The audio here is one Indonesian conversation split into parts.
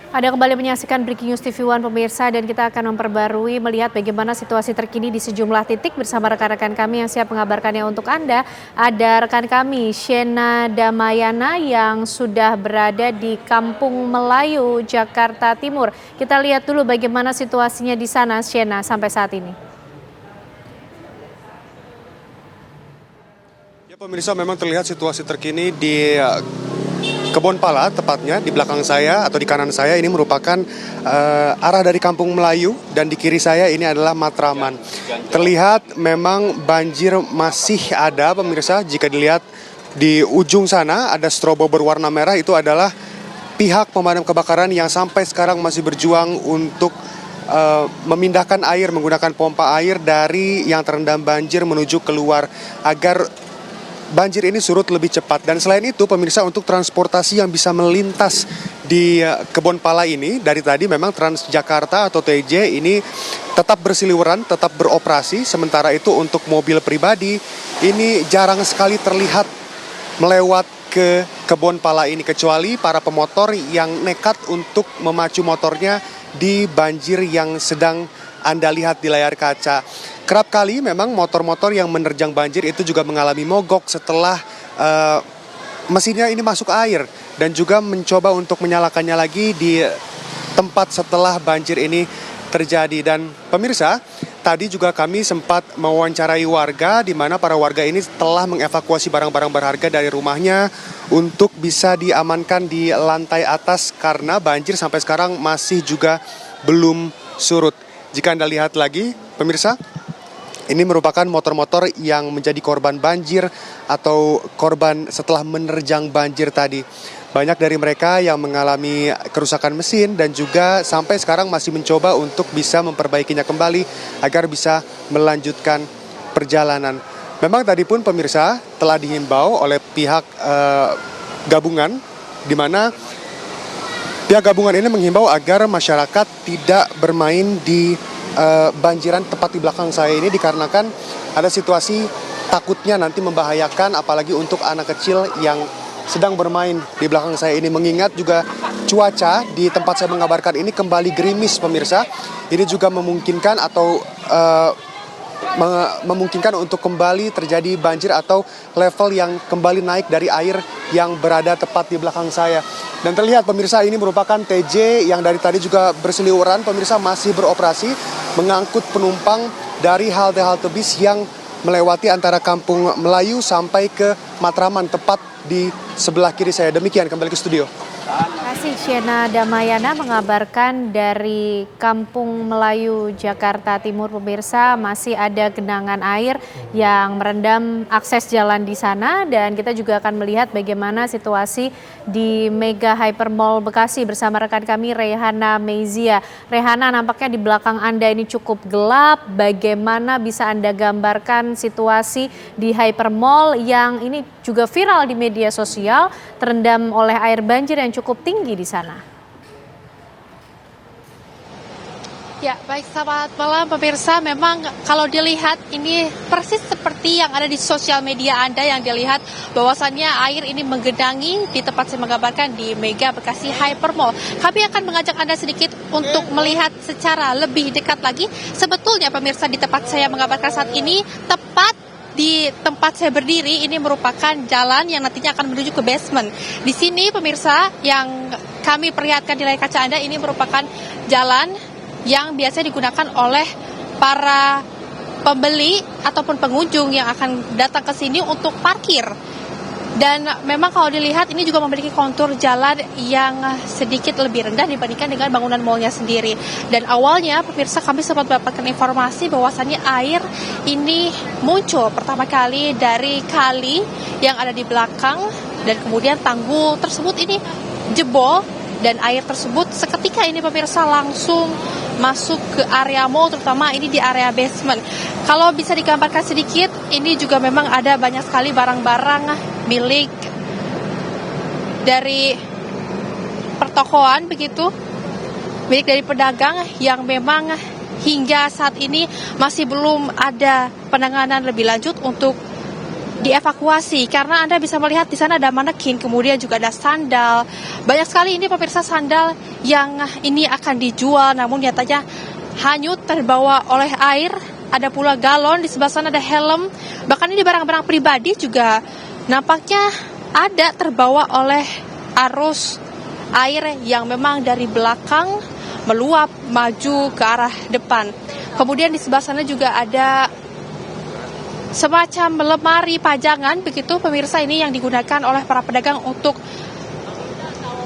Anda kembali menyaksikan Breaking News TV One pemirsa, dan kita akan memperbarui melihat bagaimana situasi terkini di sejumlah titik bersama rekan-rekan kami yang siap mengabarkannya untuk Anda. Ada rekan kami Shena Damayana yang sudah berada di Kampung Melayu, Jakarta Timur. Kita lihat dulu bagaimana situasinya di sana, Shena, sampai saat ini. Ya pemirsa, memang terlihat situasi terkini di Kebon Pala, tepatnya di belakang saya atau di kanan saya ini merupakan arah dari Kampung Melayu, dan di kiri saya ini adalah Matraman. Terlihat memang banjir masih ada pemirsa. Jika dilihat di ujung sana ada strobo berwarna merah, itu adalah pihak pemadam kebakaran yang sampai sekarang masih berjuang untuk memindahkan air menggunakan pompa air dari yang terendam banjir menuju keluar agar banjir ini surut lebih cepat. Dan selain itu pemirsa, untuk transportasi yang bisa melintas di Kebon Pala ini, dari tadi memang Transjakarta atau TJ ini tetap bersiliweran, tetap beroperasi. Sementara itu untuk mobil pribadi ini jarang sekali terlihat melewat ke Kebon Pala ini, kecuali para pemotor yang nekat untuk memacu motornya di banjir yang sedang Anda lihat di layar kaca. Kerap kali memang motor-motor yang menerjang banjir itu juga mengalami mogok setelah mesinnya ini masuk air, dan juga mencoba untuk menyalakannya lagi di tempat setelah banjir ini terjadi. Dan pemirsa, tadi juga kami sempat mewawancarai warga, di mana para warga ini telah mengevakuasi barang-barang berharga dari rumahnya untuk bisa diamankan di lantai atas karena banjir sampai sekarang masih juga belum surut. Jika Anda lihat lagi, pemirsa, ini merupakan motor-motor yang menjadi korban banjir atau korban setelah menerjang banjir tadi. Banyak dari mereka yang mengalami kerusakan mesin dan juga sampai sekarang masih mencoba untuk bisa memperbaikinya kembali agar bisa melanjutkan perjalanan. Memang tadi pun pemirsa telah dihimbau oleh pihak gabungan, di mana pihak gabungan ini menghimbau agar masyarakat tidak bermain di banjiran tepat di belakang saya ini, dikarenakan ada situasi takutnya nanti membahayakan, apalagi untuk anak kecil yang sedang bermain di belakang saya ini. Mengingat juga cuaca di tempat saya mengabarkan ini kembali gerimis pemirsa, ini juga memungkinkan atau memungkinkan untuk kembali terjadi banjir atau level yang kembali naik dari air yang berada tepat di belakang saya. Dan terlihat pemirsa, ini merupakan TJ yang dari tadi juga berseliweran pemirsa, masih beroperasi mengangkut penumpang dari halte-halte bis yang melewati antara Kampung Melayu sampai ke Matraman, tepat di sebelah kiri saya. Demikian, kembali ke studio. Terima kasih Shena Damayana mengabarkan dari Kampung Melayu, Jakarta Timur. Pemirsa, masih ada genangan air yang merendam akses jalan di sana, dan kita juga akan melihat bagaimana situasi di Mega Hypermall Bekasi bersama rekan kami Rehana Meizia. Rehana, nampaknya di belakang Anda ini cukup gelap. Bagaimana bisa Anda gambarkan situasi di Hypermall yang ini juga viral di media sosial, terendam oleh air banjir yang cukup tinggi di sana? Ya, baik, selamat malam pemirsa. Memang kalau dilihat ini persis seperti yang ada di sosial media Anda yang dilihat, bahwasannya air ini menggenangi di tempat saya menggambarkan di Mega Bekasi Hypermall. Kami akan mengajak Anda sedikit untuk melihat secara lebih dekat lagi. Sebetulnya pemirsa, di tempat saya menggambarkan saat ini, tepat di tempat saya berdiri ini merupakan jalan yang nantinya akan menuju ke basement. Di sini pemirsa, yang kami perlihatkan di layar kaca Anda ini merupakan jalan yang biasa digunakan oleh para pembeli ataupun pengunjung yang akan datang ke sini untuk parkir. Dan memang kalau dilihat ini juga memiliki kontur jalan yang sedikit lebih rendah dibandingkan dengan bangunan malnya sendiri. Dan awalnya pemirsa, kami sempat mendapatkan informasi bahwasannya air ini muncul pertama kali dari kali yang ada di belakang, dan kemudian tanggul tersebut ini jebol, dan air tersebut seketika ini pemirsa langsung masuk ke area mall, terutama ini di area basement. Kalau bisa digambarkan sedikit, ini juga memang ada banyak sekali barang-barang milik dari pertokoan begitu, milik dari pedagang yang memang hingga saat ini masih belum ada penanganan lebih lanjut untuk dievakuasi karena Anda bisa melihat di sana ada manekin, kemudian juga ada sandal. Banyak sekali ini pemirsa sandal yang ini akan dijual namun nyatanya hanyut terbawa oleh air. Ada pula galon, di sebelah sana ada helm, bahkan ini barang-barang pribadi juga nampaknya ada terbawa oleh arus air yang memang dari belakang meluap maju ke arah depan. Kemudian di sebelah sana juga ada semacam lemari pajangan begitu pemirsa, ini yang digunakan oleh para pedagang untuk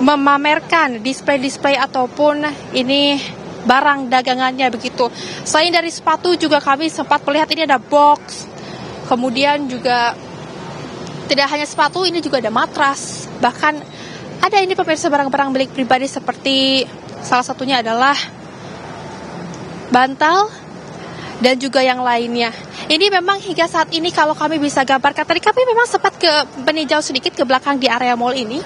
memamerkan display-display ataupun ini barang dagangannya begitu. Selain dari sepatu juga kami sempat melihat ini ada box, kemudian juga tidak hanya sepatu, ini juga ada matras, bahkan ada ini pemirsa barang-barang milik pribadi seperti salah satunya adalah bantal dan juga yang lainnya. Ini memang hingga saat ini kalau kami bisa gambarkan, tadi kami memang sempat meninjau sedikit ke belakang di area mall ini.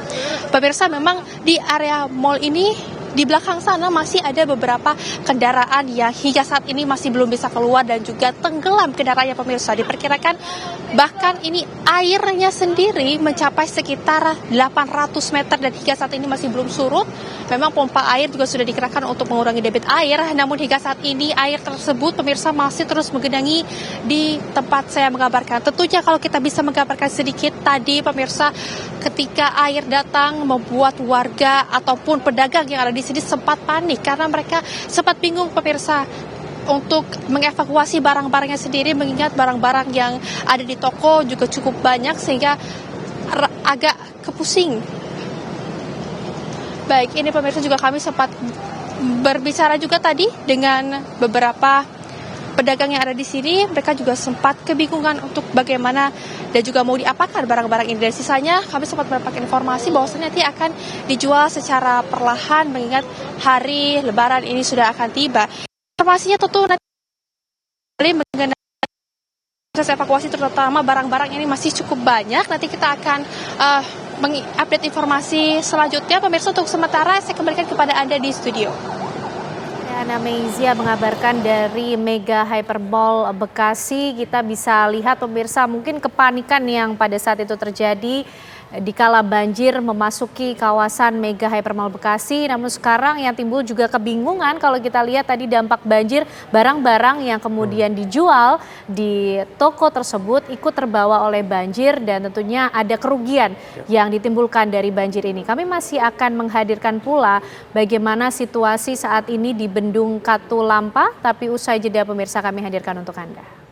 Pemirsa, memang di area mall ini di belakang sana masih ada beberapa kendaraan yang hingga saat ini masih belum bisa keluar dan juga tenggelam kendaraannya pemirsa. Diperkirakan bahkan ini airnya sendiri mencapai sekitar 800 meter dan hingga saat ini masih belum surut. Memang pompa air juga sudah dikerahkan untuk mengurangi debit air, namun hingga saat ini air tersebut pemirsa masih terus menggenangi di tempat saya mengabarkan. Tentunya kalau kita bisa menggambarkan sedikit tadi pemirsa, ketika air datang membuat warga ataupun pedagang yang ada di sini sempat panik karena mereka sempat bingung pemirsa untuk mengevakuasi barang-barangnya sendiri, mengingat barang-barang yang ada di toko juga cukup banyak sehingga agak kepusing. Baik, ini pemirsa juga kami sempat berbicara juga tadi dengan beberapa pedagang yang ada di sini. Mereka juga sempat kebingungan untuk bagaimana dan juga mau diapakan barang-barang ini. Dan sisanya kami sempat mendapatkan informasi bahwasannya nanti akan dijual secara perlahan mengingat hari Lebaran ini sudah akan tiba. Informasinya tentu nanti mengenai proses evakuasi terutama barang-barang ini masih cukup banyak. Nanti kita akan mengupdate informasi selanjutnya. Pemirsa, untuk sementara saya kembalikan kepada Anda di studio. Ana Meizia mengabarkan dari Mega Hypermall Bekasi. Kita bisa lihat pemirsa mungkin kepanikan yang pada saat itu terjadi dikala banjir memasuki kawasan Mega Hypermall Bekasi. Namun sekarang yang timbul juga kebingungan kalau kita lihat tadi dampak banjir, barang-barang yang kemudian dijual di toko tersebut ikut terbawa oleh banjir dan tentunya ada kerugian yang ditimbulkan dari banjir ini. Kami masih akan menghadirkan pula bagaimana situasi saat ini di Bendung Katulampa, tapi usai jeda pemirsa kami hadirkan untuk Anda.